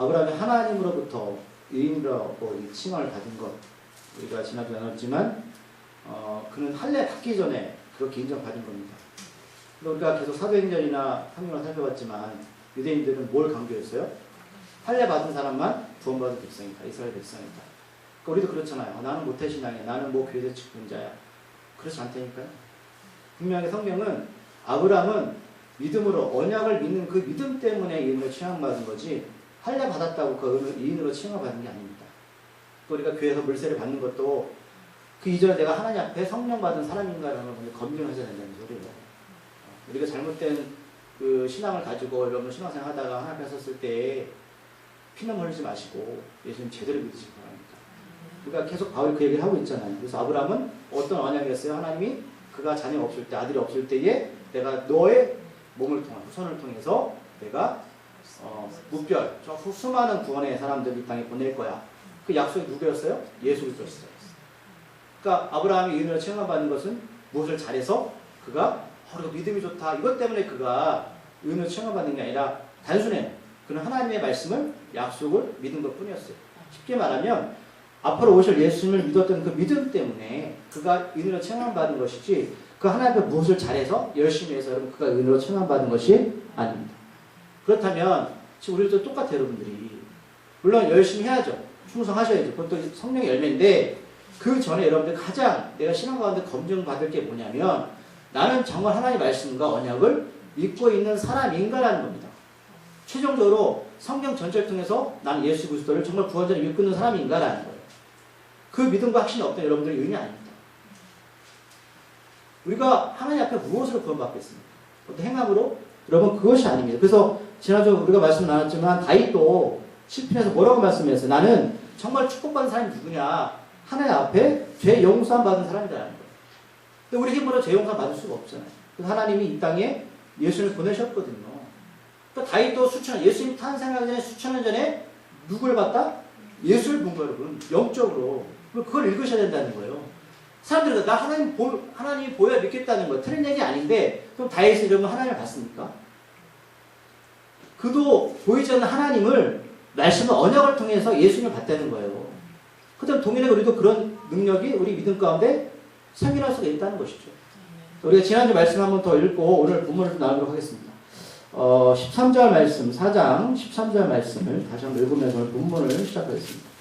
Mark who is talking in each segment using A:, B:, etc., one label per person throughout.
A: 아브라함이 하나님으로부터 의인이라고 칭함을 받은 것, 우리가 지난주에 나눴지만 그는 할례 받기 전에 그렇게 인정받은 겁니다. 우리가 계속 사도행전이나 성경을 살펴봤지만 유대인들은 뭘 강조했어요? 할례 받은 사람만 구원받은 백성이다. 이스라엘 백성이다. 그러니까 우리도 그렇잖아요. 나는 모태신앙이야. 나는 뭐 교회 측분자야. 그렇지 않다니까요. 분명히 성경은 아브라함은 믿음으로 언약을 믿는 그 믿음 때문에 의인으로 칭함받은 거지 할례 받았다고 그 의인으로 칭함받은 게 아닙니다. 또 우리가 교회에서 물세를 받는 것도 그 이전에 내가 하나님 앞에 성령 받은 사람인가라는 걸 검증하셔야 된다는 소리예요. 우리가 잘못된 그 신앙을 가지고 여러분 신앙생활 하다가 하나님 앞에 섰을 때 피눈 흘리지 마시고 예수님 제대로 믿으시기 바랍니다. 우리가 계속 바울이 그 얘기를 하고 있잖아요. 그래서 아브라함은 어떤 언약이었어요? 하나님이 그가 자녀가 없을 때, 아들이 없을 때에 내가 너의 몸을 통한 후손을 통해서 내가 무별, 수많은 구원의 사람들 이 땅에 보낼 거야. 그 약속이 누구였어요? 예수 그리스도였어요. 그러니까 아브라함이 의인으로 칭함받는 것은 무엇을 잘해서 그가 우리가 믿음이 좋다. 이것 때문에 그가 의인으로 칭함받는 게 아니라 단순해요. 그는 하나님의 말씀을 약속을 믿은 것 뿐이었어요. 쉽게 말하면 앞으로 오실 예수님을 믿었던 그 믿음 때문에 그가 의인으로 칭함받은 것이지 그 하나님 앞에 무엇을 잘해서 열심히 해서 여러분 그가 의인으로 칭함받은 것이 아닙니다. 그렇다면 지금 우리도 똑같아요. 여러분들이 물론 열심히 해야죠. 충성하셔야죠. 그것도 성령의 열매인데 그 전에 여러분들 가장 내가 신앙 가운데 검증받을 게 뭐냐면 나는 정말 하나님의 말씀과 언약을 믿고 있는 사람인가라는 겁니다. 최종적으로 성경 전체를 통해서 나는 예수 그리스도를 정말 구원자로 믿고 있는 사람인가라는 거예요. 그 믿음과 확신이 없던 여러분들의 의인이 아닙니다. 우리가 하나님 앞에 무엇으로 구원받겠습니까? 어떤 행함으로? 여러분 그것이 아닙니다. 그래서 지난주에 우리가 말씀 나눴지만 다윗도 시편에서 뭐라고 말씀했어요? 나는 정말 축복받은 사람이 누구냐? 하나님 앞에 죄 용서함 받은 사람이라는 거예요. 근데 우리 힘으로 죄 용서함 받을 수가 없잖아요. 그래서 하나님이 이 땅에 예수를 보내셨거든요. 또 다윗도 예수님 탄생하기 전에 수천 년 전에 누굴 봤다? 예수를 본 거예요, 여러분. 영적으로. 그걸 읽으셔야 된다는 거예요. 사람들이 나 하나님이 보여야 믿겠다는 거예요. 틀린 얘기 아닌데 그럼 다윗이 이러면 하나님을 봤습니까? 그도 보이지 않는 하나님을 말씀을 언약을 통해서 예수님을 봤다는 거예요. 그다음 동일하게 우리도 그런 능력이 우리 믿음 가운데 생겨날 수가 있다는 것이죠. 우리가 지난주 말씀 한번 더 읽고 오늘 본문을 좀 나누도록 하겠습니다. 13절 말씀, 4장 13절 말씀을 다시 한번 읽으면서 오늘 본문을 시작하겠습니다.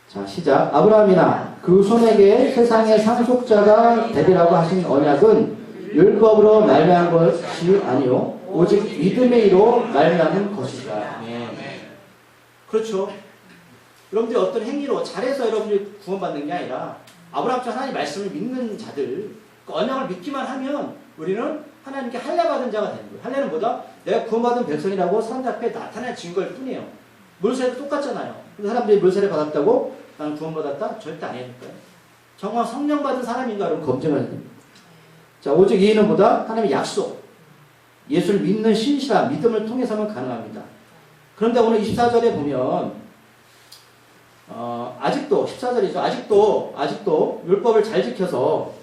A: 자, 시작. 아브라함이나 그 손에게 세상의 상속자가 되리라고 하신 언약은 율법으로 말미암은 것이 아니요 오직 믿음의 이로 말미암은 것이다. 네. 그렇죠. 여러분들이 어떤 행위로 잘해서 여러분들이 구원받는 게 아니라 아브라함처럼 하나님 말씀을 믿는 자들, 그 언약을 믿기만 하면 우리는 하나님께 할례 받은 자가 되는 거예요. 할례는 뭐다? 내가 구원받은 백성이라고 사람들 앞에 나타낼 증거일 뿐이에요. 물세례도 똑같잖아요. 사람들이 물세례 받았다고 나는 구원받았다? 절대 아니니까요. 정말 성령 받은 사람인가 여러분 검증해야 됩니다. 자, 오직 이는 뭐다? 하나님의 약속. 예수를 믿는 신실한 믿음을 통해서만 가능합니다. 그런데 오늘 24절에 보면 아직도 14절이죠. 아직도 율법을 잘 지켜서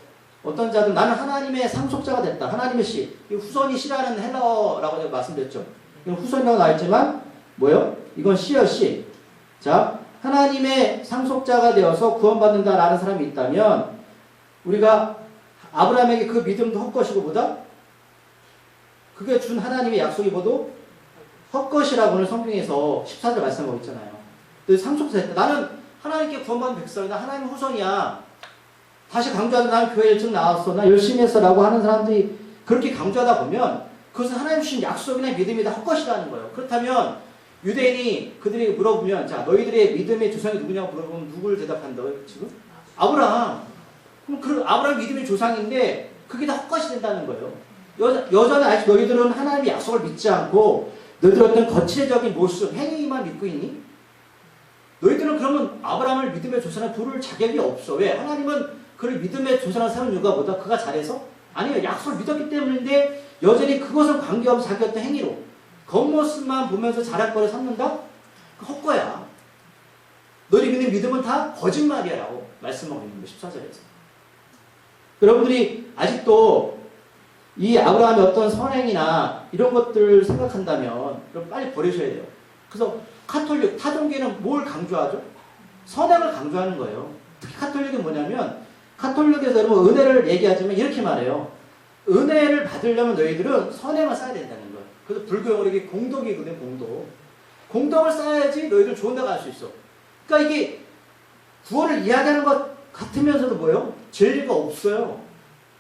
A: 어떤 자들 나는 하나님의 상속자가 됐다. 하나님의 씨. 이 후손이 씨라는 헬라어라고 제가 말씀드렸죠. 이건 후손이라고 나와있지만 뭐예요? 이건 씨요 씨. 자, 하나님의 상속자가 되어서 구원받는다라는 사람이 있다면 우리가 아브라함에게 그 믿음도 헛것이고 뭐다? 그게 준 하나님의 약속이 뭐도 헛것이라고 오늘 성경에서 14절 말씀하고 있잖아요. 상속자 했다. 나는 하나님께 구원받은 백성이다. 하나님의 후손이야. 다시 강조하는 나는 교회 일찍 나왔어. 나 열심히 했어. 라고 하는 사람들이 그렇게 강조하다 보면 그것은 하나님 주신 약속이나 믿음이다. 헛것이라는 거예요. 그렇다면 유대인이 그들이 물어보면 자 너희들의 믿음의 조상이 누구냐고 물어보면 누구를 대답한다고요? 지금? 아브라함. 그럼 그 아브라함 믿음의 조상인데 그게 다 헛것이 된다는 거예요. 여전히 아직 너희들은 하나님의 약속을 믿지 않고 너희들 어떤 거칠애적인 모습, 행위만 믿고 있니? 너희들은 그러면 아브라함을 믿음의 조상을 부를 자격이 없어. 왜? 하나님은 그를 믿음의 조상을 세운 이유가 뭐다? 그가 잘해서? 아니요. 약속을 믿었기 때문인데 여전히 그것을 관계없이 자기 어떤 행위로 겉모습만 보면서 잘할 거를 삼는다? 헛거야. 너희 믿는 믿음은 다 거짓말이야 라고 말씀하고 있는 거예요. 14절에서. 여러분들이 아직도 이 아브라함의 어떤 선행이나 이런 것들을 생각한다면 그럼 빨리 버리셔야 돼요. 그래서 카톨릭, 타종교는 뭘 강조하죠? 선행을 강조하는 거예요. 특히 카톨릭은 뭐냐면 카톨릭에서 여러분 은혜를 얘기하지만 이렇게 말해요. 은혜를 받으려면 너희들은 선행을 쌓아야 된다는 거예요. 그래서 불교용어로 이게 공덕이거든요. 공덕. 공덕을 쌓아야지 너희들 좋은 데 갈 수 있어. 그러니까 이게 구원을 이야기하는 것 같으면서도 뭐예요? 진리가 없어요.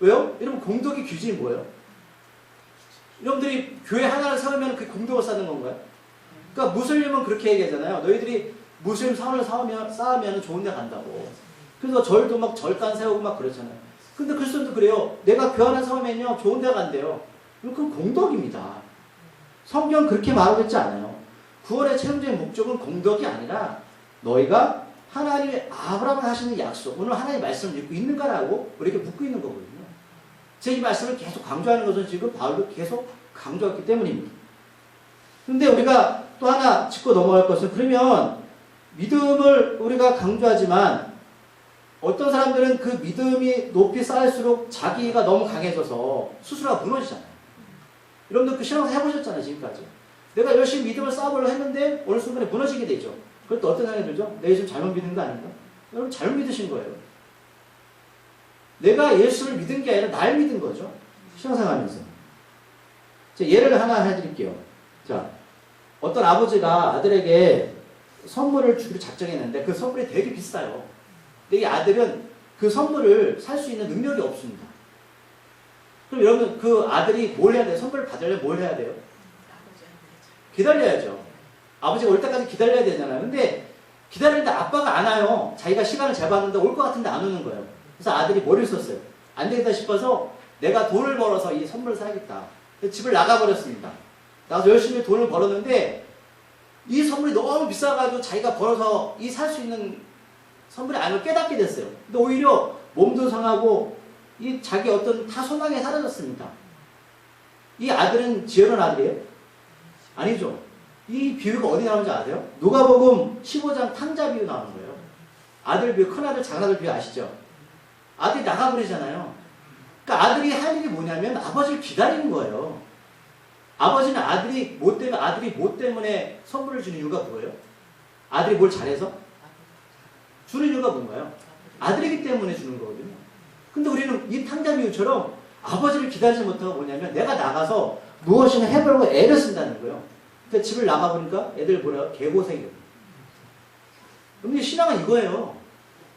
A: 왜요? 여러분 공덕의 기준이 뭐예요? 여러분들이 교회 하나를 세우면 그 공덕을 쌓는 건가요? 그러니까 무슬림은 그렇게 얘기하잖아요. 너희들이 무슬림 사원을 쌓으면 좋은 데 간다고. 그래서 절도 막 절간 세우고 막 그러잖아요. 근데 그리스도도 그래요. 내가 교회 하나 세우면요 좋은 데 간대요. 그건 공덕입니다. 성경 그렇게 말하고 있지 않아요. 구원의 최종적인 목적은 공덕이 아니라 너희가 하나님이 아브라함을 하시는 약속, 오늘 하나님의 말씀을 믿고 있는가라고 우리에게 묻고 있는 거거든요. 제가 이 말씀을 계속 강조하는 것은 지금 바울도 계속 강조했기 때문입니다. 근데 우리가 또 하나 짚고 넘어갈 것은 그러면 믿음을 우리가 강조하지만 어떤 사람들은 그 믿음이 높이 쌓일수록 자기가 너무 강해져서 스스로가 무너지잖아요. 여러분들 그 신앙생활 해보셨잖아요. 지금까지. 내가 열심히 믿음을 쌓아보려고 했는데 어느 순간에 무너지게 되죠. 그럴 때 어떤 생각이 들죠? 내가 지금 잘못 믿는 거 아닌가? 여러분 잘못 믿으신 거예요. 내가 예수를 믿은 게 아니라 날 믿은 거죠. 신앙생활하면서. 예를 하나 해드릴게요. 자, 어떤 아버지가 아들에게 선물을 주기로 작정했는데 그 선물이 되게 비싸요. 근데 이 아들은 그 선물을 살 수 있는 능력이 없습니다. 그럼 여러분 그 아들이 뭘 해야 돼요? 선물을 받으려면 뭘 해야 돼요? 기다려야죠. 아버지가 올 때까지 기다려야 되잖아요. 근데 기다리는데 아빠가 안 와요. 자기가 시간을 재봤는데 올 것 같은데 안 오는 거예요. 그래서 아들이 머리를 썼어요. 안 되겠다 싶어서 내가 돈을 벌어서 이 선물을 사야겠다. 집을 나가버렸습니다. 나가서 열심히 돈을 벌었는데 이 선물이 너무 비싸가지고 자기가 벌어서 이 살 수 있는 선물이 아니고 깨닫게 됐어요. 근데 오히려 몸도 상하고 이 자기 어떤 다 소망이 사라졌습니다. 이 아들은 지혜로운 아들이에요? 아니죠. 이 비유가 어디 나오는지 아세요? 누가복음 15장 탕자 비유 나오는 거예요. 아들 비유, 큰아들, 작은아들 비유 아시죠? 아들이 나가버리잖아요. 그러니까 아들이 할 일이 뭐냐면 아버지를 기다리는 거예요. 아버지는 아들이 뭐 때문에 선물을 주는 이유가 뭐예요? 아들이 뭘 잘해서? 주는 이유가 뭔가요? 아들이기 때문에 주는 거거든요. 근데 우리는 이 탕자 비유처럼 아버지를 기다리지 못하고 뭐냐면 내가 나가서 무엇이나 해보려고 애를 쓴다는 거예요. 그러니까 집을 나가보니까 애들 뭐래요? 개고생이에요. 근데 신앙은 이거예요.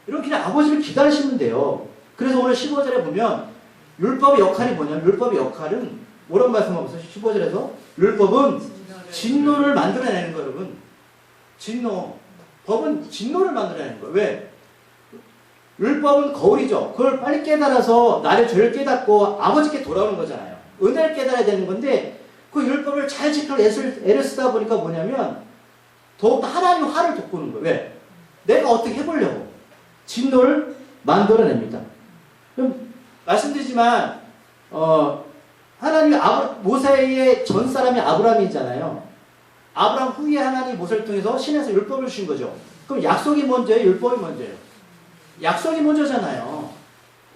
A: 이렇게 그냥 아버지를 기다리시면 돼요. 그래서 오늘 15절에 보면 율법의 역할이 뭐냐면 율법의 역할은 뭐라고 말씀하고 있어요? 15절에서 율법은 진노를 만들어내는 거예요. 여러분. 진노. 법은 진노를 만들어내는 거예요. 왜? 율법은 거울이죠. 그걸 빨리 깨달아서 나의 죄를 깨닫고 아버지께 돌아오는 거잖아요. 은혜를 깨달아야 되는 건데 그 율법을 잘 지키려고 애를 쓰다 보니까 뭐냐면 더욱더 하나님 화를 돋구는 거예요. 왜? 내가 어떻게 해보려고. 진노를 만들어냅니다. 그럼 말씀드리지만 하나님이 모세의 전 사람이 아브라함이잖아요. 아브라함 후에 하나님이 모세를 통해서 신에서 율법을 주신 거죠. 그럼 약속이 먼저예요? 율법이 먼저예요? 약속이 먼저잖아요.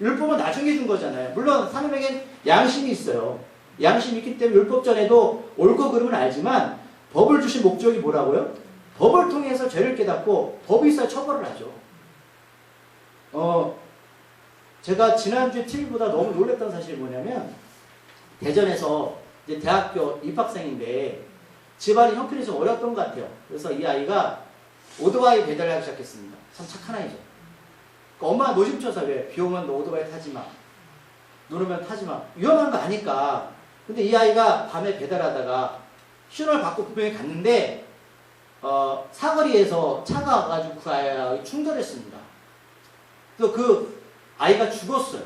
A: 율법은 나중에 준 거잖아요. 물론 사람에겐 양심이 있어요. 양심이 있기 때문에 율법 전에도 옳고 그름은 알지만 법을 주신 목적이 뭐라고요? 법을 통해서 죄를 깨닫고 법이 있어야 처벌을 하죠. 제가 지난주에 TV보다 너무 놀랬던 사실이 뭐냐면 대전에서 이제 대학교 입학생인데 집안이 형편이 좀 어려웠던 것 같아요. 그래서 이 아이가 오토바이 배달을 하기 시작했습니다. 참 착한 아이죠. 그러니까 엄마가 노심초사 왜? 비 오면 너 오토바이 타지 마. 눈 오면 타지 마. 위험한 거 아니까. 근데 이 아이가 밤에 배달하다가 신호를 받고 분명히 갔는데 사거리에서 차가 와가지고 그 아이와 충돌했습니다. 그래서 그 아이가 죽었어요.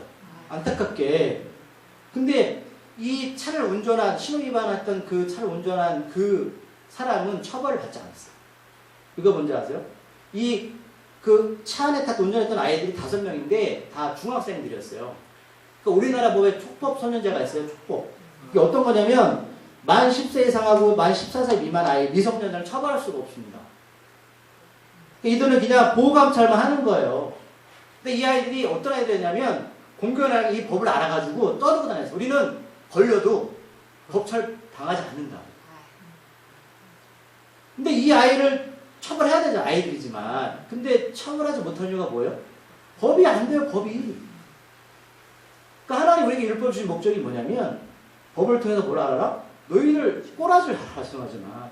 A: 안타깝게. 근데 이 차를 신호 위반했던 그 차를 운전한 그 사람은 처벌을 받지 않았어요. 이거 뭔지 아세요? 그 차 안에 타 운전했던 아이들이 5명인데 다 중학생들이었어요. 그러니까 우리나라 법에 촉법 소년제가 있어요. 촉법. 이게 어떤 거냐면 만 10세 이상하고 만 14세 미만 아이 미성년자를 처벌할 수가 없습니다. 그러니까 이들은 그냥 보호감찰만 하는 거예요. 근데 이 아이들이 어떤 아이들이냐면 공교롭게 이 법을 알아가지고 떠들고 다녔어요. 우리는 걸려도 법찰 당하지 않는다. 근데 이 아이를 처벌해야 되죠. 아이들이지만. 근데 처벌하지 못한 이유가 뭐예요? 법이 안 돼요. 법이. 그러니까 하나님 우리에게 율법 주신 목적이 뭐냐면 법을 통해서 뭘 알아라? 너희를 꼬라지를 말씀하지만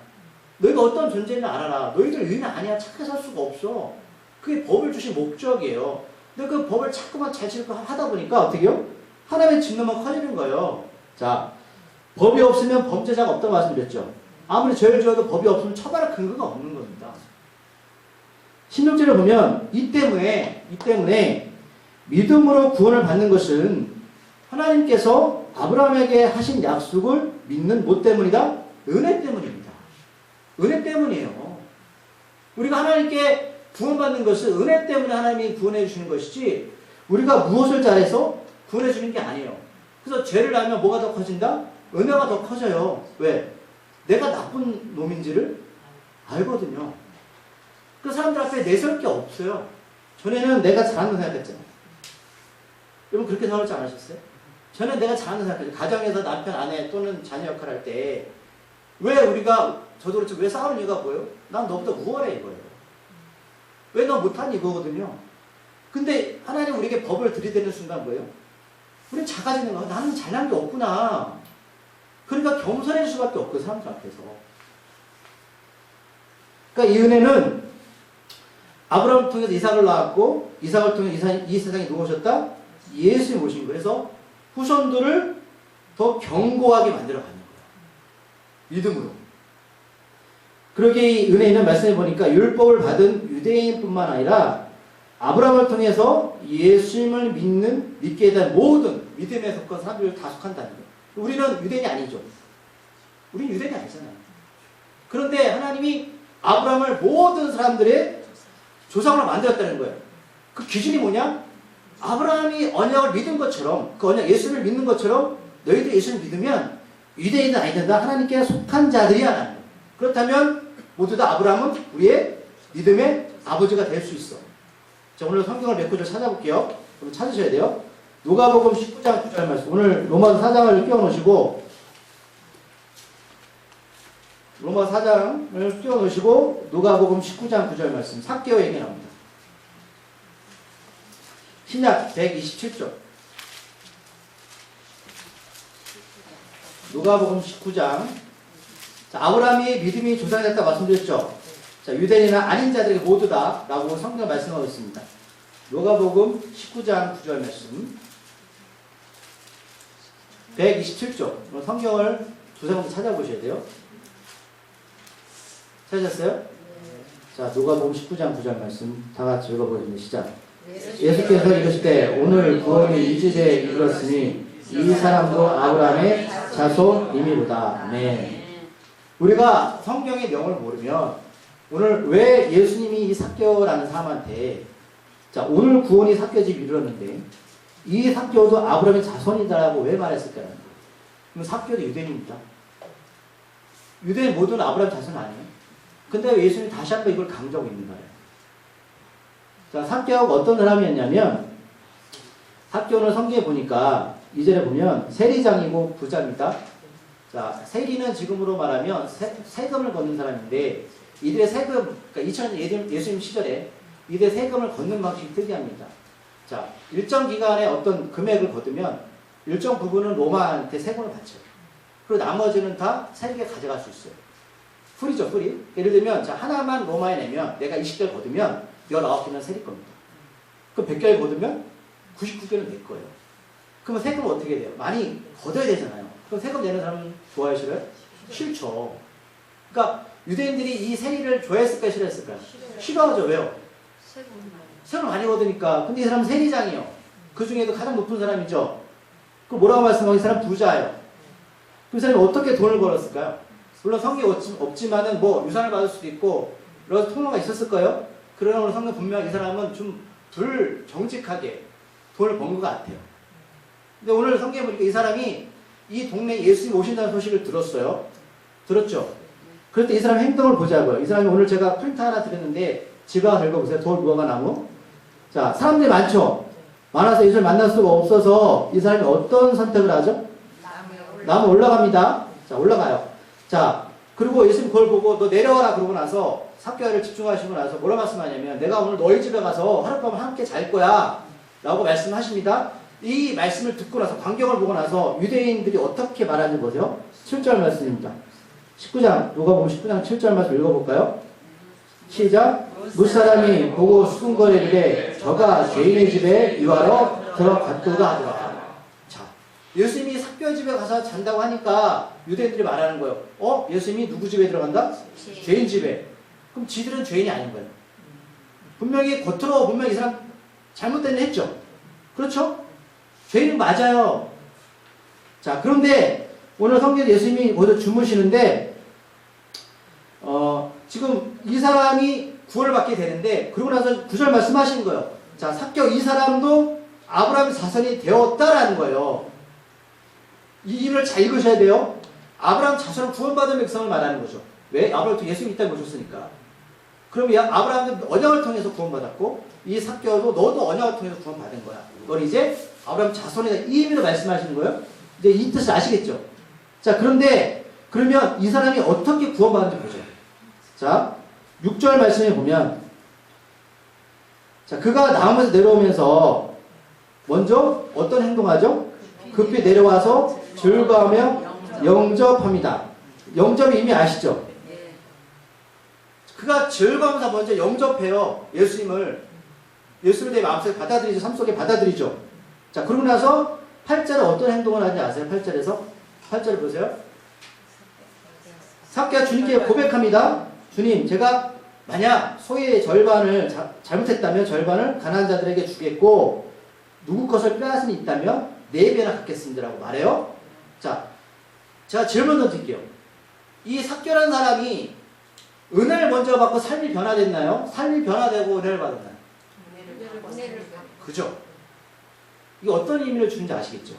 A: 너희가 어떤 존재인지 알아라. 너희들 의인 아니야. 착하게 살 수가 없어. 그게 법을 주신 목적이에요. 근데 그 법을 자꾸만 잘 지키고 하다 보니까 어떻게 해요? 하나님의 진노만 커지는 거예요. 자, 법이 없으면 범죄자가 없다고 말씀드렸죠. 아무리 죄를 지어도 법이 없으면 처벌할 근거가 없는 겁니다. 16절을 보면 이 때문에 믿음으로 구원을 받는 것은 하나님께서 아브라함에게 하신 약속을 믿는 뭐 때문이다? 은혜 때문입니다. 은혜 때문이에요. 우리가 하나님께 구원받는 것은 은혜 때문에 하나님이 구원해 주시는 것이지 우리가 무엇을 잘해서 구원해 주는 게 아니에요. 그래서 죄를 하면 뭐가 더 커진다? 은혜가 더 커져요. 왜? 내가 나쁜 놈인지를 알거든요. 그 사람들 앞에 내세울 게 없어요. 전에는 내가 잘한다고 생각했잖아요. 여러분 그렇게 생각하지 않으셨어요? 전에는 내가 잘한다고 생각했죠. 가정에서 남편, 아내 또는 자녀 역할을 할 때 왜 우리가 저도 그렇죠. 왜 싸우는 이유가 뭐예요? 난 너보다 우월해 이거예요. 왜 너 못하니 이거거든요. 근데 하나님 우리에게 법을 들이대는 순간 뭐예요? 우리는 작아지는 거야. 나는 잘난 게 없구나. 그러니까 겸손해질 수밖에 없고 사람들 앞에서. 그러니까 이 은혜는 아브라함을 통해서 이삭을 낳았고 이삭을 통해 이 세상에 누가 오셨다? 예수님이 오신 거예요. 그래서 후손들을 더 견고하게 만들어가는 거예요. 믿음으로. 그러기에 이 은혜는 말씀해 보니까 율법을 받은 유대인뿐만 아니라 아브라함을 통해서 예수님을 믿게 된 모든 믿음에 속한 사람들을 다 속한다는 거예요. 우리는 유대인이 아니죠. 우리는 유대인이 아니잖아요. 그런데 하나님이 아브라함을 모든 사람들의 조상으로 만들었다는 거예요. 그 기준이 뭐냐? 아브라함이 언약을 믿은 것처럼 그 언약 예수를 믿는 것처럼 너희들 예수를 믿으면 유대인은 아니된다. 하나님께 속한 자들이야. 나는. 그렇다면 모두 다 아브라함은 우리의 믿음의 아버지가 될 수 있어. 자, 오늘 성경을 몇 구절 찾아볼게요. 그럼 찾으셔야 돼요. 누가복음 19장 9절 말씀. 오늘 로마서 4장을 끼워놓으시고 로마 4장을 끼워놓으시고 누가복음 19장 9절 말씀. 삭개오 얘기 나옵니다. 신약 127쪽. 누가복음 19장. 자, 아브라함이 믿음이 조상이 됐다 말씀드렸죠. 자, 유대인이나 아닌 자들에게 모두 다 라고 성경 말씀하고 있습니다. 누가복음 19장 9절 말씀. 127쪽. 성경을 조상부터 찾아보셔야 돼요. 찾으셨어요? 자, 누가복음 19장 9절 말씀 다 같이 읽어보겠습니다. 시작. 예수께서 이르실 때 오늘 구원이 이 집에 이르렀으니 이 사람도 아브라함의 자손이미로다. 아멘. 우리가 성경의 명을 모르면 오늘 왜 예수님이 이 삭개오라는 사람한테 자 오늘 구원이 삭개오 집에 이르렀는데 이 삭개오도 아브라함의 자손이다라고 왜 말했을까요? 그럼 삭개오도 유대인입니다. 유대인 모두는 아브라함 자손 아니에요? 근데 왜 예수님이 다시 한번 이걸 강조하고 있는 거예요? 자, 삭개오가 어떤 사람이었냐면 삭개오는 성경에 보니까 2절에 보면 세리장이고 부자입니다. 자, 세리는 지금으로 말하면 세금을 걷는 사람인데 이들의 세금, 그러니까 2000년 예수님 시절에 이들의 세금을 걷는 방식이 특이합니다. 자, 일정 기간에 어떤 금액을 거두면 일정 부분은 로마한테 세금을 바쳐요. 그리고 나머지는 다 세리가 가져갈 수 있어요. 풀이죠, 풀이. 예를 들면 자 하나만 로마에 내면 내가 20개를 거두면 19개는 세리 겁니다. 그럼 100개를 거두면 99개는 내 거예요. 그러면 세금은 어떻게 돼요? 많이 걷어야 되잖아요. 그럼 세금 내는 사람은 좋아요, 싫어요? 싫죠. 그러니까 유대인들이 이 세리를 좋아했을까요, 싫어했을까요? 싫어하죠. 왜요? 세금을 많이 거두니까. 근데 이 사람은 세리장이요. 그 중에도 가장 높은 사람이죠. 그 뭐라고 말씀하면 이 사람 부자예요. 그 사람이 어떻게 돈을 벌었을까요? 물론 성경이 없지만은 뭐 유산을 받을 수도 있고 여러 통로가 있었을 거예요. 그러나 오늘 성경 분명히 이 사람은 좀 불정직하게 돈을 번 것 같아요. 근데 오늘 성경에 보니까 이 사람이 이 동네에 예수님이 오신다는 소식을 들었어요. 들었죠? 그럴 때 이 사람의 행동을 보자고요. 이 사람이 오늘 제가 프린터 하나 드렸는데 집에 가서 읽어보세요. 돌 무화과 나무. 자, 사람들이 많죠? 많아서 이 사람을 만날 수가 없어서 이 사람이 어떤 선택을 하죠? 나무 올라갑니다. 자, 올라가요. 자, 그리고 예수님 그걸 보고 너 내려와라 그러고 나서 삭개오를 집중하시고 나서 뭐라 말씀하냐면 내가 오늘 너희 집에 가서 하룻밤 함께 잘 거야 라고 말씀하십니다. 이 말씀을 듣고 나서 광경을 보고 나서 유대인들이 어떻게 말하는지 보세요. 7절 말씀입니다. 19장 누가복음 19장 7절 말씀 읽어볼까요? 시작. 무사람이 보고 수군거리되 저가 죄인의 집에 유하러 들어갔도다 하더라. 자, 예수님이 삭개오 집에 가서 잔다고 하니까 유대인들이 말하는 거예요. 예수님이 누구 집에 들어간다? 죄인 집에. 그럼 지들은 죄인이 아닌 거예요. 분명히 겉으로 분명히 이 사람 잘못된 일 했죠. 그렇죠? 죄인은 맞아요. 자, 그런데 오늘 성경에 예수님이 거기서 주무시는데 지금 이 사람이 구원을 받게 되는데 그러고 나서 9절 말씀하신 거예요. 자, 삭개오 이 사람도 아브라함의 자손이 되었다라는 거예요. 이 임을 잘 읽으셔야 돼요. 아브라함 자손을 구원받은 백성을 말하는 거죠. 왜? 아브라함도 예수님이 있다고 보셨으니까. 그럼 아브라함도 언약을 통해서 구원받았고 이 삭개오도 너도 언약을 통해서 구원받은 거야. 넌 이제 아브라함 자손이다. 이 의미로 말씀하시는 거예요. 이제 이 뜻을 아시겠죠? 자, 그런데 그러면 이 사람이 어떻게 구원받았는지 보죠. 자, 6절 말씀에 보면 자, 그가 나무에서 내려오면서 먼저 어떤 행동하죠? 급히 내려와서 즐거워하며 영접합니다. 영접이 이미 아시죠? 그가 즐거워하면서 먼저 영접해요. 예수님을 내 마음속에 받아들이죠. 삶 속에 받아들이죠. 자, 그러고 나서 8절에 어떤 행동을 하는지 아세요? 8절에서 8절 보세요. 삭개오가 주님께 고백합니다. 주님, 제가 만약 소유의 절반을 잘못했다면 절반을 가난한 자들에게 주겠고 누구 것을 빼앗은 이 있다면 4배나 갖겠습니다라고 말해요. 자, 제가 질문 던질게요. 이 삭개오라는 사람이 은혜를 먼저 받고 삶이 변화됐나요? 삶이 변화되고 은혜를 받았나요? 그죠? 이게 어떤 의미를 주는지 아시겠죠?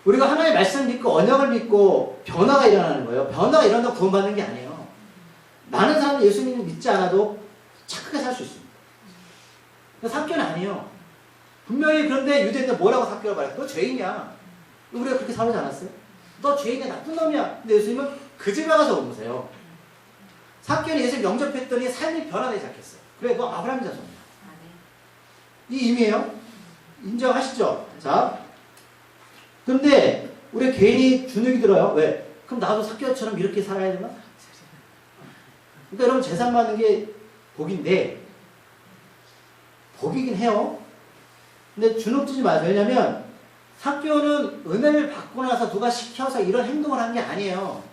A: 우리가 하나님의 말씀을 믿고 언약을 믿고 변화가 일어나는 거예요. 변화가 일어난다고 구원받는 게 아니에요. 많은 사람은 예수님을 믿지 않아도 착하게 살 수 있습니다. 삭개오는 아니에요. 분명히 그런데 유대인들 뭐라고 삭개오를 말해요? 너 죄인이야. 우리가 그렇게 살지 않았어요? 너 죄인이야. 나쁜 놈이야. 근데 예수님은 그 집에 가서 오세요. 삭개오는 예수님 영접했더니 삶이 변화되기 시작했어요. 그래, 너 아브라함 자손이야. 이 의미예요. 인정하시죠? 자, 근데 우리 괜히 주눅이 들어요. 왜? 그럼 나도 삭개오처럼 이렇게 살아야 되나? 그러니까 여러분 재산 받는 게 복인데 복이긴 해요. 근데 주눅들지 마세요. 왜냐면 삭개오는 은혜를 받고 나서 누가 시켜서 이런 행동을 한 게 아니에요.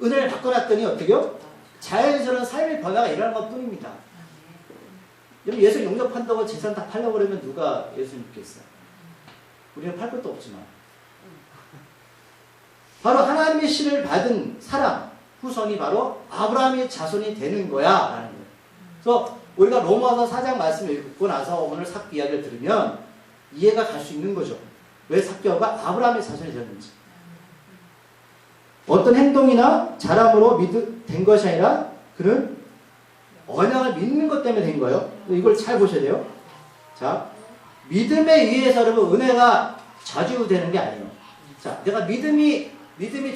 A: 은혜를 받고 났더니 어떻게요? 자연스러운 삶의 변화가 일어나는 것 뿐입니다. 여러분 예수 영접한다고 재산 다 팔려버리면 누가 예수 믿겠어요? 우리는 팔 것도 없지만 바로 하나님의 신을 받은 사람 후손이 바로 아브라함의 자손이 되는 거야 라는 거예요. 그래서 우리가 로마서 4장 말씀을 읽고 나서 오늘 삭 이야기를 들으면 이해가 갈 수 있는 거죠. 왜 삭개오가 아브라함의 자손이 되었는지. 어떤 행동이나 자랑으로 된 것이 아니라 그는 언약을 믿는 것 때문에 된 거예요. 이걸 잘 보셔야 돼요. 자, 믿음에 의해서 여러분 은혜가 자주 되는 게 아니에요. 자, 내가 믿음이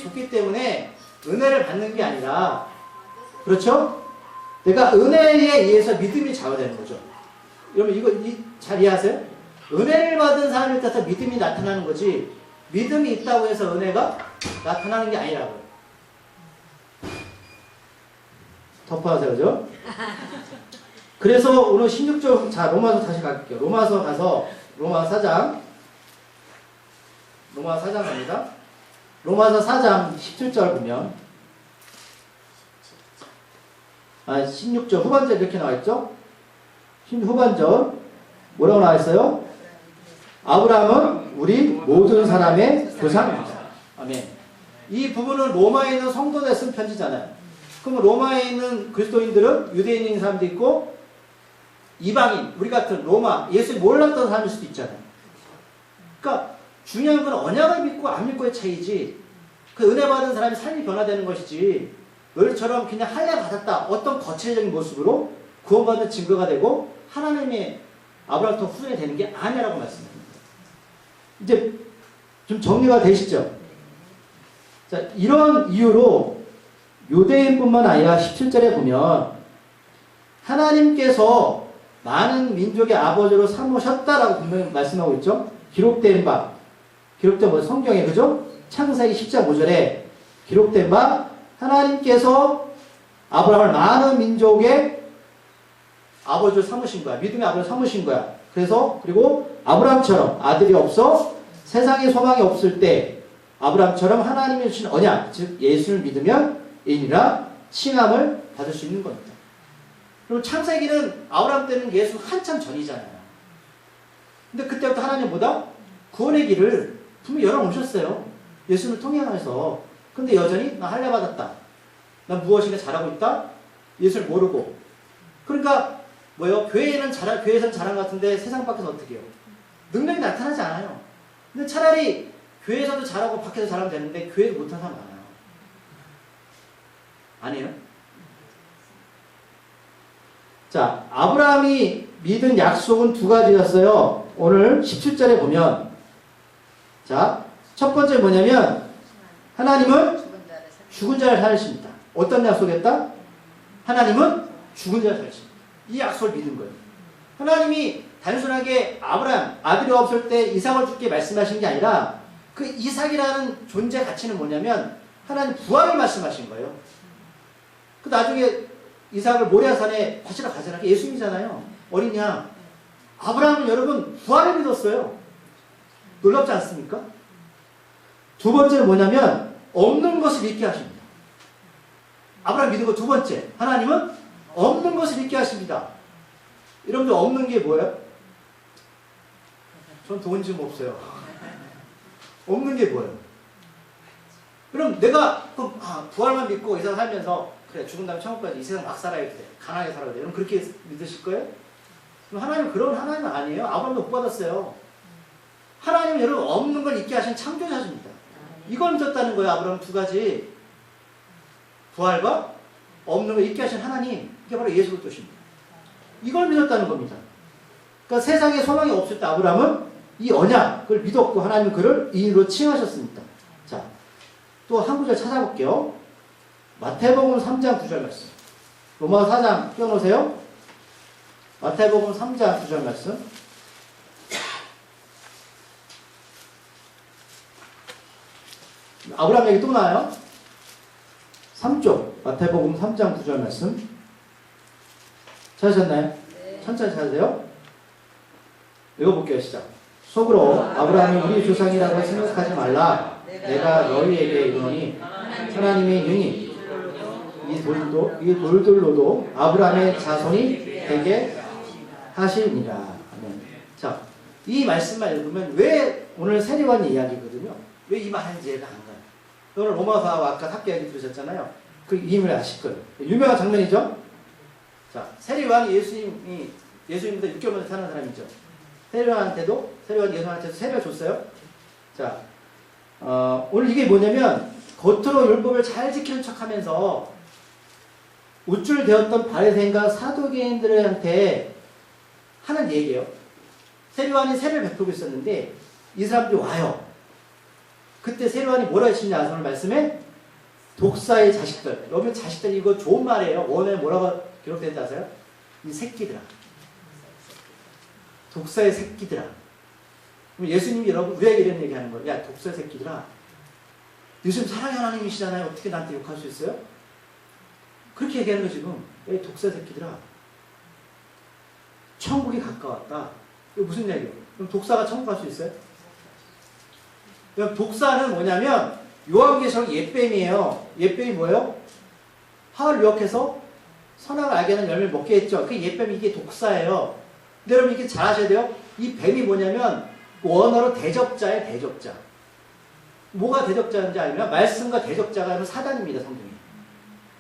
A: 좋기 때문에 은혜를 받는 게 아니라, 그렇죠? 내가 은혜에 의해서 믿음이 좌우되는 거죠. 여러분 이거 잘 이해하세요? 은혜를 받은 사람에 따라서 믿음이 나타나는 거지 믿음이 있다고 해서 은혜가 나타나는 게 아니라고요. 덮어하세요. 그죠? 그래서 오늘 16절, 자, 로마서 다시 갈게요. 로마서 가서, 로마서 4장 갑니다. 로마서 4장 17절 보면, 16절 후반절 이렇게 나와있죠? 후반절, 뭐라고 나와있어요? 아브라함은 우리 모든 사람의 조상입니다. 아멘. 이 부분은 로마에 있는 성도들 쓴 편지잖아요. 그럼 로마에 있는 그리스도인들은 유대인인 사람도 있고 이방인, 우리 같은 로마, 예수 몰랐던 사람일 수도 있잖아요. 그러니까 중요한 건 언약을 믿고 안 믿고의 차이지 그 은혜 받은 사람이 삶이 변화되는 것이지 너희처럼 그냥 할례 받았다 어떤 거칠적인 모습으로 구원받는 증거가 되고 하나님의 아브라함 후손이 되는 게 아니라고 말씀드립니다. 이제 좀 정리가 되시죠? 자, 이런 이유로 유대인뿐만 아니라 17절에 보면 하나님께서 많은 민족의 아버지로 삼으셨다라고 분명히 말씀하고 있죠. 기록된 뭐 성경에 그죠? 창세기 10장 5절에 기록된 바 하나님께서 아브라함을 많은 민족의 아버지로 삼으신 거야. 믿음의 아버지로 삼으신 거야. 그리고 아브라함처럼 아들이 없어 세상에 소망이 없을 때 아브라함처럼 하나님이 주신 언약, 즉 예수를 믿으면 인이라 칭함을 받을 수 있는 겁니다. 그리고 창세기는 아브라함 때는 예수 한참 전이잖아요. 근데 그때부터 하나님 보다 구원의 길을 분명히 열어놓으셨어요. 예수를 통행해서. 근데 여전히 나 할례 받았다. 난 무엇인가 잘하고 있다. 예수를 모르고. 그러니까 뭐요? 교회에서는 잘한 것 같은데 세상 밖에서 어떻게 해요? 능력이 나타나지 않아요. 근데 차라리 교회에서도 잘하고 밖에서 잘하면 되는데 교회도 못하는 사람 많아요. 아니에요? 자, 아브라함이 믿은 약속은 두 가지였어요. 오늘 17절에 보면 자, 첫 번째 뭐냐면 하나님은 죽은 자를 살리십니다. 어떤 약속이었다? 하나님은 죽은 자를 살리십니다. 이 약속을 믿은 거예요. 하나님이 단순하게 아브라함 아들이 없을 때 이삭을 주게 말씀하신 게 아니라 그 이삭이라는 존재 가치는 뭐냐면 하나님 부활을 말씀하신 거예요. 그 나중에 이삭을 모리아산에 바치러 가잖아요. 예수님이잖아요. 어린 양. 아브라함은 여러분 부활을 믿었어요. 놀랍지 않습니까? 두 번째는 뭐냐면 없는 것을 믿게 하십니다. 아브라함 믿은 거 두 번째. 하나님은 없는 것을 믿게 하십니다. 여러분들 없는 게 뭐예요? 전 돈 좀 없어요. 없는 게 뭐예요? 그럼 내가 부활만 믿고 이 세상 살면서 그래 죽은 다음에 천국 가야지 이 세상 막 살아야 돼. 가난하게 살아야 돼. 여러분 그렇게 믿으실 거예요? 그럼 하나님 그런 하나님은 아니에요. 아브라함도 못 받았어요. 하나님은 여러분 없는 걸 있게 하신 창조자십니다. 이걸 믿었다는 거예요. 아브라함 두 가지. 부활과 없는 걸 있게 하신 하나님. 이게 바로 예수 그리스도십니다. 이걸 믿었다는 겁니다. 그러니까 세상에 소망이 없을 때 아브라함은 이 언약을 믿었고 하나님은 그를 이인으로 칭하셨습니다. 자, 또 한 구절 찾아볼게요. 마태복음 3장 9절 말씀. 로마서 4장 띄워놓으세요. 마태복음 3장 9절 말씀. 아브라함 얘기 또 나와요. 3쪽 마태복음 3장 9절 말씀. 찾으셨나요? 네. 천천히 찾으세요. 읽어볼게요. 시작. 속으로 아브라함이 우리 조상이라고 생각하지 말라. 내가 너희에게 이르노니 하나님의 능히 이 돌들로도 아브라함의 자손이 되게 하시니라. 아멘. 자, 이 말씀만 읽으면 왜 오늘 세례관 이야기거든요. 왜 이 말인지 이해가 안 가요. 오늘 로마서 아까 학교 이야기 들으셨잖아요. 그 이유를 아실 거예요. 유명한 장면이죠. 자, 세례관이 예수님보다 6개월 먼저 사는 사람이죠. 세례관 예수님한테도 세례를 줬어요. 자, 오늘 이게 뭐냐면 겉으로 율법을 잘 지키는 척하면서 우쭐대었던 바리새인과 사두개인들한테 하는 얘기예요. 세례관이 세례를 베풀고 있었는데 이 사람들이 와요. 그때 세례관이 뭐라 했느냐 오늘 말씀에 독사의 자식들. 여러분 자식들 이거 좋은 말이에요. 원어에 뭐라고 기록되는지 아세요? 이 새끼들아. 독사의 새끼들아. 그럼 예수님이 여러분 우리에게 이런 얘기하는 거예요. 야 독사의 새끼들아. 요즘 사랑의 하나님이시잖아요. 어떻게 나한테 욕할 수 있어요? 그렇게 얘기하는 거 지금. 야 독사의 새끼들아. 천국이 가까웠다. 이거 무슨 얘기예요? 그럼 독사가 천국 갈 수 있어요? 독사는 뭐냐면 요한계시록 옛뱀이에요. 옛뱀이 뭐예요? 하와를 유혹해서 선악을 알게 하는 열매를 먹게 했죠. 그 옛뱀이 이게 독사예요. 근데 여러분 이게 잘 아셔야 돼요. 이 뱀이 뭐냐면 원어로 대적자의 대적자. 뭐가 대적자인지 알면 말씀과 대적자가 아니면 사단입니다. 성경에.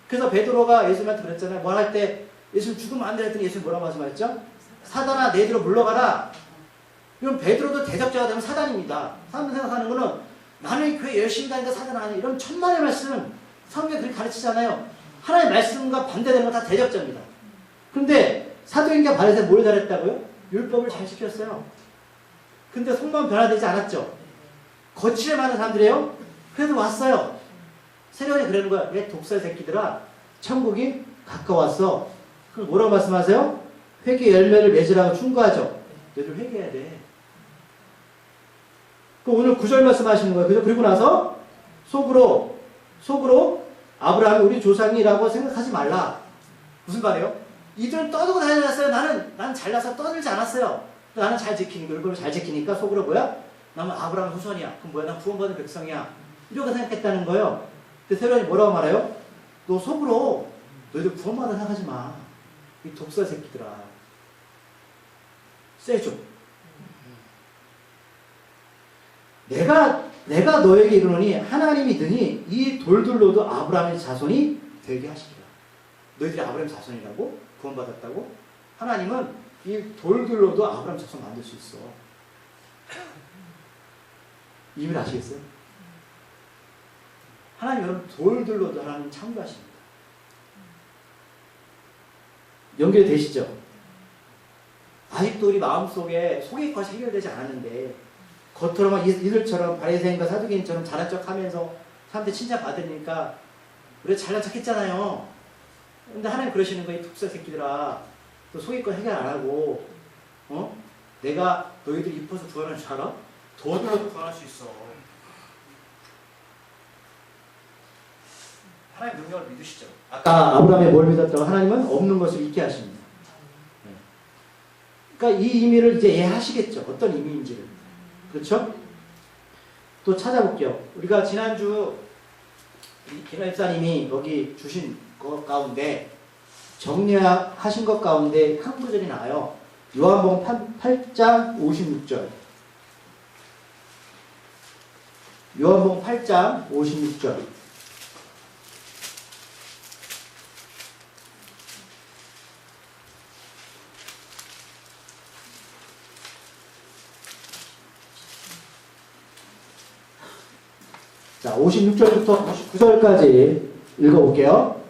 A: 그래서 베드로가 예수님한테 그랬잖아요. 뭘 할 때 예수님 죽으면 안 돼 했더니 예수님 뭐라고 말씀하셨죠? 사단아 내 뒤로 물러가라. 이런 베드로도 대적자가 되면 사단입니다. 사람들 생각하는 거는 나는 교회 열심히 다니니까 사단 아니야. 이런 천만의 말씀은 성경에 그렇게 가르치잖아요. 하나님의 말씀과 반대되는 건 다 대적자입니다. 그런데 사도행전 바리새인 뭘 잘했다고요? 율법을 잘 지켰어요. 근데 속마음 변화되지 않았죠. 거칠에 많은 사람들이에요. 그래도 왔어요. 세례원이 그러는 거야. 얘 독살 새끼들아, 천국이 가까웠어. 그럼 뭐라고 말씀하세요? 회개 열매를 맺으라고 충고하죠. 너희들 회개해야 돼. 그 오늘 9절 말씀하시는 거예요. 그죠? 그리고 나서 속으로 아브라함이 우리 조상이라고 생각하지 말라. 무슨 말이에요? 이들은 떠들고 다녔어요. 나는 잘나서 떠들지 않았어요. 나는 잘 지키는 거, 이걸 잘 지키니까 속으로 뭐야? 나는 아브라함 후손이야. 그럼 뭐야? 난 구원받은 백성이야. 이렇게 생각했다는 거예요. 근데 세례원이 뭐라고 말해요? 너 속으로 너희들 구원받아 생각하지 마. 이 독살 새끼들아. 세죠. 내가 너에게 이르노니 하나님이 드니 이 돌들로도 아브라함의 자손이 되게 하시리라. 너희들이 아브라함 자손이라고? 구원받았다고? 하나님은 이 돌들로도 아브라함 자손 만들 수 있어. 이유를 아시겠어요? 하나님 여러분 돌들로도 하나님 창조하십니다. 연결되시죠? 아직도 우리 마음속에 속의 것이 해결되지 않았는데 겉으로만 이들처럼 바리새인과 사두개인처럼 잘난 척하면서 사람들 칭찬받으니까 우리가 잘난 척했잖아요. 근데 하나님 그러시는 거야. 이 독사 새끼들아, 너 속의 것 해결 안 하고 내가 너희들 입어서 구원할 줄 알아? 도와도 구원할 수 있어. 하나님 능력을 믿으시죠. 아까 아브라함이 뭘 믿었다고? 하나님은 없는 것을 있게 하십니다. 그러니까 이 의미를 이제 이해하시겠죠. 어떤 의미인지를. 그렇죠? 또 찾아볼게요. 우리가 지난주 김 집사님이 여기 주신 것 가운데 정리하신 것 가운데 한 구절이 나와요. 요한복음 8장 56절. 요한복음 8장 56절. 자, 56절부터 59절까지 읽어볼게요.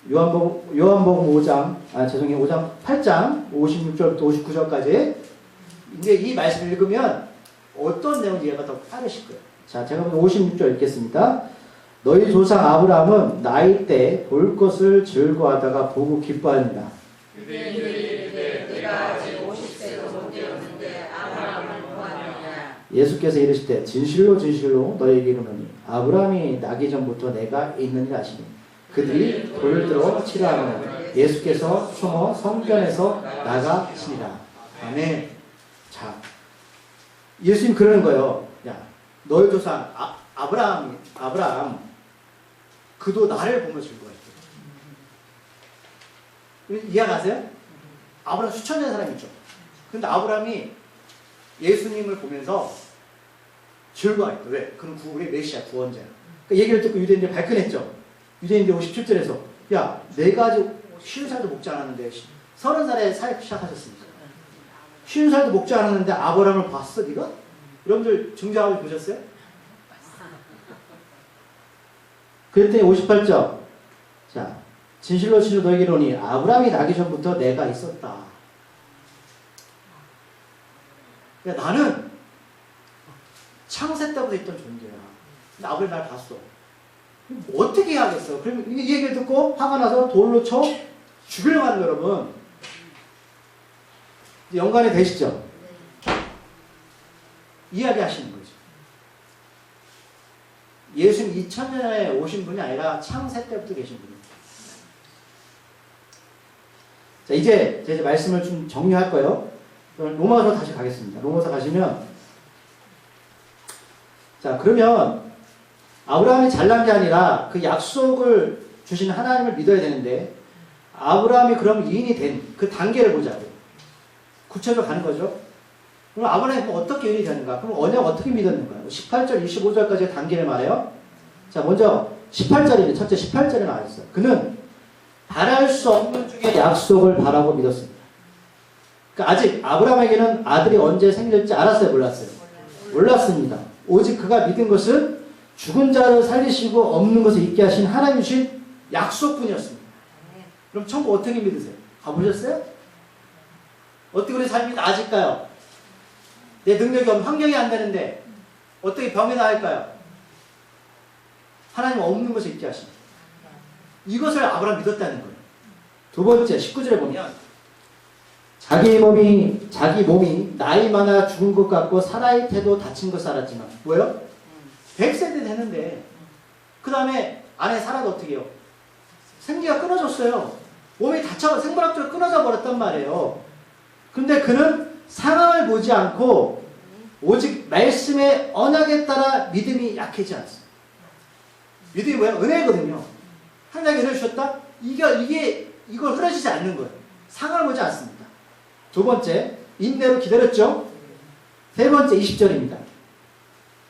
A: 요한복음 5장 8장 56절부터 59절까지. 이제 이 말씀을 읽으면 어떤 내용 이해가 더 빠르실 거예요. 자, 제가 56절 읽겠습니다. 너희 조상 아브라함은 나이 때 볼 것을 즐거워하다가 보고 기뻐하니라.
B: 유대인들이 내가 아직 50세도 못 되었는데 아브라함을 보았느냐.
A: 예수께서 이르시되 진실로 진실로 너희에게 이르노니 아브라함이 나기 전부터 내가 있느니라 하시니 그들이 돌을 들어 치라 하면 예수께서 숨어 성전에서 나가시니라. 아멘. 자, 예수님 그러는 거예요. 야, 너희 조상 아브라함 그도 나를 보며 즐거워했대. 이해가세요? 아브라함 수천 년 사람이죠. 근데 아브라함이 예수님을 보면서 즐거워했대. 왜? 그는 구원의 메시아, 구원자야. 그러니까 얘기를 듣고 유대인들이 발끈했죠. 유대인들이 57절에서 야, 내가 아직 50살도 먹지 않았는데 30살에 사역 시작하셨습니다. 50살도 먹지 않았는데 아브라함을 봤어, 네가? 여러분들 증자하고 보셨어요? 그랬더니 58절. 자, 진실로 진실로 너에게 이르노니 아브라함이 나기 전부터 내가 있었다. 그러니까 나는 창세 때부터 있던 존재야. 근데 아브라함이 날 봤어. 어떻게 해야겠어? 그러면 이 얘기를 듣고 화가 나서 돌로 쳐 죽이려고 하는 거예요, 여러분. 연관이 되시죠? 이야기하시는 거죠. 예수님 2000년에 오신 분이 아니라 창세 때부터 계신 분입니다. 자, 이제 제 말씀을 좀 정리할 거예요. 로마서 다시 가겠습니다. 로마서 가시면, 자, 그러면 아브라함이 잘난 게 아니라 그 약속을 주신 하나님을 믿어야 되는데, 아브라함이 그럼 이인이 된 그 단계를 보자고요. 구체적으로 가는 거죠. 그럼 아브라함이 어떻게 이인이 되는가? 그럼 언약 어떻게 믿었는가? 18절, 25절까지의 단계를 말해요. 자, 먼저 18절입니다. 첫째 18절에 나와 있어요. 그는 바랄 수 없는 중에 약속을 바라고 믿었습니다. 그러니까 아직 아브라함에게는 아들이 언제 생길지 알았어요? 몰랐어요? 몰랐습니다. 오직 그가 믿은 것은 죽은 자를 살리시고 없는 것을 있게 하신 하나님 주신 약속뿐이었습니다. 그럼 천국 어떻게 믿으세요? 가보셨어요? 어떻게 우리 삶이 나아질까요? 내 능력이 없는, 환경이 안 되는데 어떻게 병이 나을까요? 하나님 없는 것을 있게 하십니다. 이것을 아브라함 믿었다는 거예요. 두 번째 19절에 보면 자기 몸이 나이 많아 죽은 것 같고 사라의 태도 다친 것 알았지만 뭐예요? 100세대 되는데 그 다음에 아내 사라도 어떻게 해요? 생기가 끊어졌어요. 몸이 다쳐 생물학적으로 끊어져 버렸단 말이에요. 근데 그는 상황을 보지 않고 오직 말씀의 언약에 따라 믿음이 약해지지 않습니다. 믿음이 뭐야? 은혜거든요. 하나님이 은혜를 주셨다? 이걸 흐려지지 않는 거예요. 상황을 보지 않습니다. 두 번째, 인내로 기다렸죠? 세 번째, 20절입니다.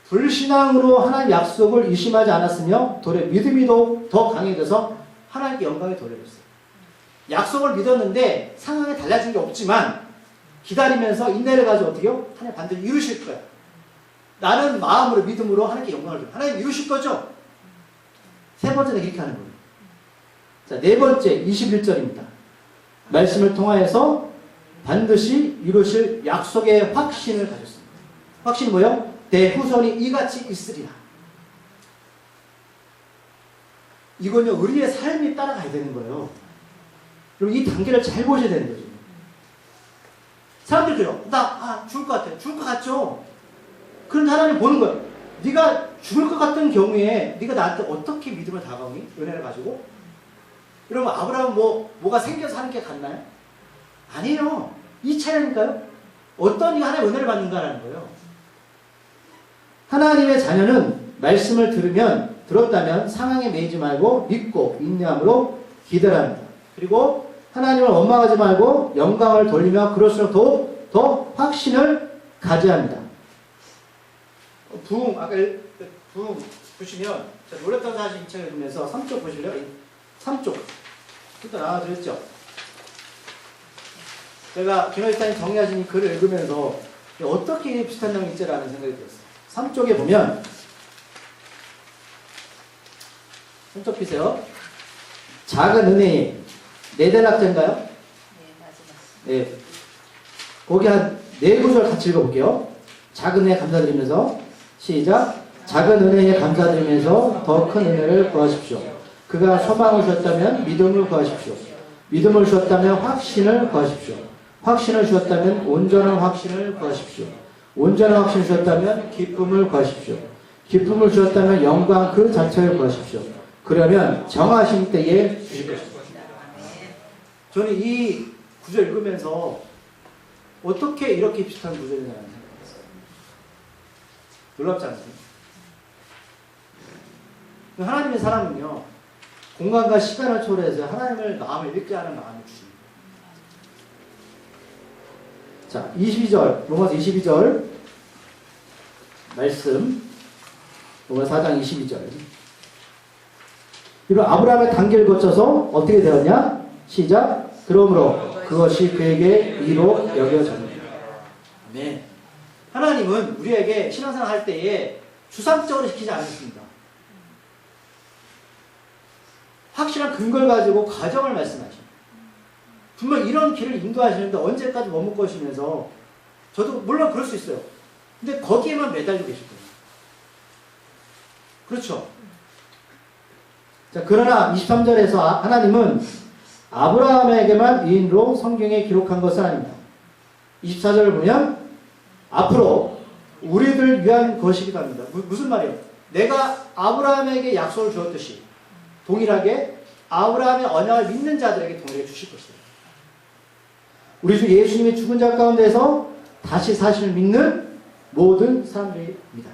A: 불신앙으로 하나님 약속을 의심하지 않았으며 도리어 믿음이 더 강해져서 하나님께 영광을 돌려줬어요. 약속을 믿었는데 상황이 달라진 게 없지만 기다리면서 인내를 가지고 어떻게요? 하나님 반드시 이루실 거야. 나는 마음으로 믿음으로 하나님께 영광을 드려. 하나님 이루실 거죠? 세 번째는 이렇게 하는 거예요. 자, 네 번째 21절입니다. 말씀을 통하여서 반드시 이루실 약속의 확신을 가졌습니다. 확신이 뭐예요? 내 후손이 이같이 있으리라. 이건요, 우리의 삶이 따라가야 되는 거예요. 그리고 이 단계를 잘 보셔야 되는 거죠. 사람들이 그래요. 죽을 것 같아. 죽을 것 같죠? 그런데 하나님 보는 거예요. 네가 죽을 것 같은 경우에 네가 나한테 어떻게 믿음을 다가오니? 은혜를 가지고? 그러면 아브라함은 뭐가 생겨서 하는 게 같나요? 아니에요. 이 차이니까요. 어떤 이가 하나님의 은혜를 받는가라는 거예요. 하나님의 자녀는 말씀을 들었다면 상황에 매이지 말고 믿고 인내함으로 기다립니다. 그리고 하나님을 원망하지 말고 영광을 돌리며 그럴수록 더 확신을 가져야 합니다. 아까 부흥 보시면 제가 놀랬던 사실 2차 읽으면서 3쪽 보실래요? 3쪽. 일단 나와드렸죠. 제가 김원사님 정리하신 이 글을 읽으면서 어떻게 비슷한 내용이 있지라는 생각이 들었어요. 3쪽에 보면 3쪽 피세요. 작은 은혜에 네델락자인가요?
B: 네, 맞습니다.
A: 네. 거기 한 4구절 같이 읽어볼게요. 작은 은혜에 감사드리면서 시작. 작은 은혜에 감사드리면서 더 큰 은혜를 구하십시오. 그가 소망을 주었다면 믿음을 구하십시오. 믿음을 주었다면 확신을 구하십시오. 확신을 주었다면 온전한 확신을 구하십시오. 온전한 확신을 주었다면 기쁨을 구하십시오. 기쁨을 주었다면 영광 그 자체를 구하십시오. 그러면 정하신 때에 주실 것입니다. 저는 이 구절 읽으면서 어떻게 이렇게 비슷한 구절이냐는 생각했어요. 놀랍지 않습니까? 하나님의 사람은요, 공간과 시간을 초월해서 하나님을 마음을 읽게 하는 마음을 주십니다. 자, 22절, 로마서 22절 말씀, 로마서 4장 22절. 이런 아브라함의 단계를 거쳐서 어떻게 되었냐? 시작. 그러므로 그것이 그에게 의로 여겨졌느니라. 아멘. 하나님은 우리에게 신앙생활 할 때에 추상적으로 시키지 않으십니다. 확실한 근거를 가지고 과정을 말씀하십니다. 분명 이런 길을 인도하시는데 언제까지 머물 것이면서 저도 물론 그럴 수 있어요. 근데 거기에만 매달려 계실 거예요. 그렇죠? 자, 그러나 23절에서 하나님은 아브라함에게만 위인으로 성경에 기록한 것은 아닙니다. 24절을 보면 앞으로 우리들 위한 것이기도 합니다. 무슨 말이에요? 내가 아브라함에게 약속을 주었듯이 동일하게 아브라함의 언약을 믿는 자들에게 동일하게 주실 것이다. 우리 주 예수님이 죽은 자 가운데서 다시 사실을 믿는 모든 사람들입니다.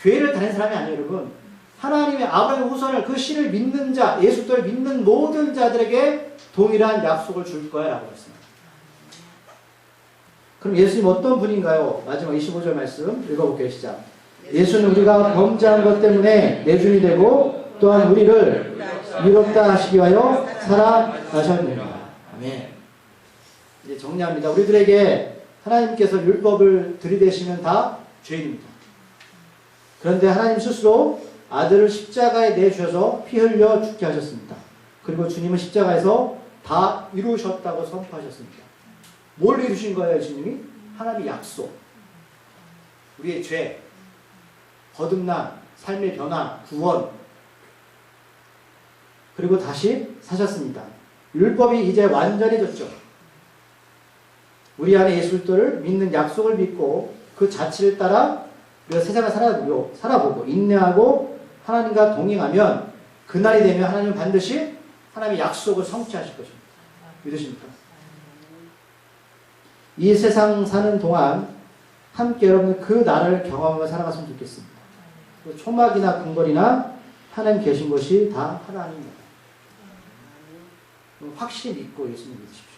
A: 교회를 다니는 사람이 아니에요, 여러분. 하나님의 아브라함의 후손을 그 신을 믿는 자, 예수를 믿는 모든 자들에게 동일한 약속을 줄 거야 라고 했습니다. 그럼 예수님 어떤 분인가요? 마지막 25절 말씀 읽어볼게요. 시작. 예수는 우리가 범죄한 것 때문에 내준이 되고 또한 우리를 의롭다 하시기 위하여 살아나셨느니라. 아멘. 이제 정리합니다. 우리들에게 하나님께서 율법을 들이대시면 다 죄인입니다. 그런데 하나님 스스로 아들을 십자가에 내주셔서 피 흘려 죽게 하셨습니다. 그리고 주님은 십자가에서 다 이루셨다고 선포하셨습니다. 뭘 이루신 거예요, 예수님이? 하나님의 약속. 우리의 죄, 거듭남, 삶의 변화, 구원, 그리고 다시 사셨습니다. 율법이 이제 완전해졌죠. 우리 안에 예수 그리스도를 믿는 약속을 믿고 그 자치를 따라 우리가 세상을 살아보고 인내하고 하나님과 동행하면 그날이 되면 하나님은 반드시 하나님의 약속을 성취하실 것입니다. 믿으십니까? 이 세상 사는 동안 함께 여러분 그 나라를 경험하며 살아갔으면 좋겠습니다. 그 초막이나 궁궐이나 하나님 계신 곳이 다 하나님입니다. 확실히 믿고 예수님 믿으십시오.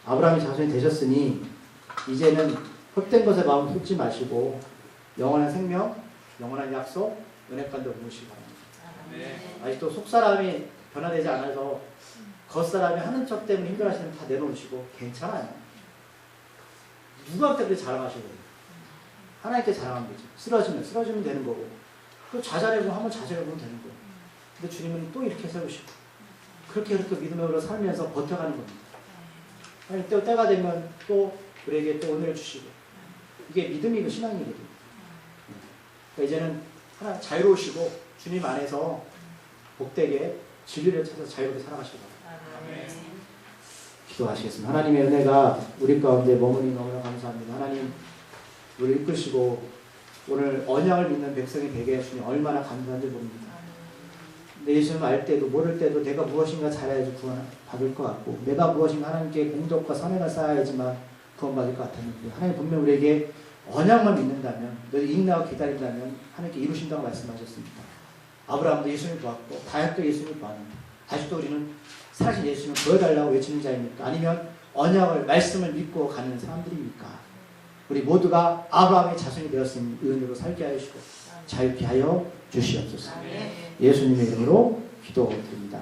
A: 아브라함이 자손이 되셨으니 이제는 헛된 것에 마음 쏟지 마시고 영원한 생명, 영원한 약속, 은혜간도 모시기 바랍니다. 아직도 속사람이 변화되지 않아서 겉사람이 하는 척 때문에 힘들어하시는 다 내려놓으시고 괜찮아요. 누구한테 그렇게 자랑하시는 거예요? 하나님께 자랑하는 거지. 쓰러지면 되는 거고 또 좌절해보면 한번 좌절해보면 되는 거예요. 근데 주님은 또 이렇게 세우시고 그렇게 믿음으로 살면서 버텨가는 겁니다. 아니, 때가 되면 또 우리에게 또 은혜를 주시고 이게 믿음이고 신앙이거든요. 그러니까 이제는 하나 자유로우시고 주님 안에서 복되게 진리를 찾아서 자유롭게 살아가시기 바랍니다. 기도하시겠습니다. 하나님의 은혜가 우리 가운데 머무니 너무나 감사합니다. 하나님 우리를 이끄시고 오늘 언약을 믿는 백성이 되게 해주시니 얼마나 감사한지 모릅니다. 내 예수님 알 때도 모를 때도 내가 무엇인가 잘해야지 구원 받을 것 같고 내가 무엇인가 하나님께 공덕과 선행을 쌓아야지만 구원 받을 것 같았는데 하나님 분명 우리에게 언약만 믿는다면 너희 인내하고 기다린다면 하나님께 이루신다고 말씀하셨습니다. 아브라함도 예수님을 보았고 다윗도 예수님을 보았는데 아직도 우리는 살아신 예수님을 보여달라고 외치는 자입니까? 아니면 언약을 말씀을 믿고 가는 사람들입니까? 우리 모두가 아브라함의 자손이 되었으니 의인으로 살게 하시고 자유케 하여 주시옵소서. 예수님의 이름으로 기도드립니다.